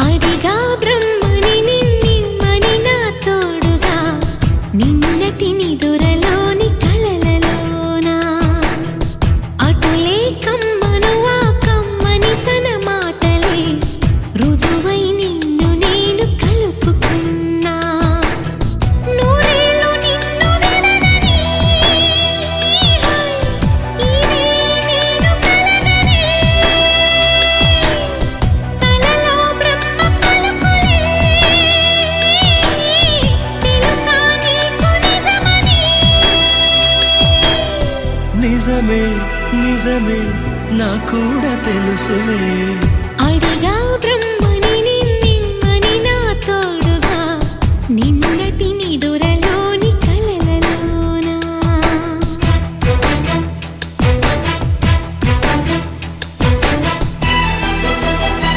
అడిగా బ్రహ్మని నిన్నిమ్మని నా తోడుగా నిన్నటి నిదురలోని కలలలోనా అటులే కమ్మను ఆ కమ్మని తన మాటలే రుజువై నిన్ను నేను కలుపుకున్నా నూరేళ్ళు నిన్ను విడనని ఇదే నేను కలగనే తలలో బ్రహ్మ పలుకులే తెలుసా నీకు నిజమని నిజమే నిజమే నా కూడా తెలుసులే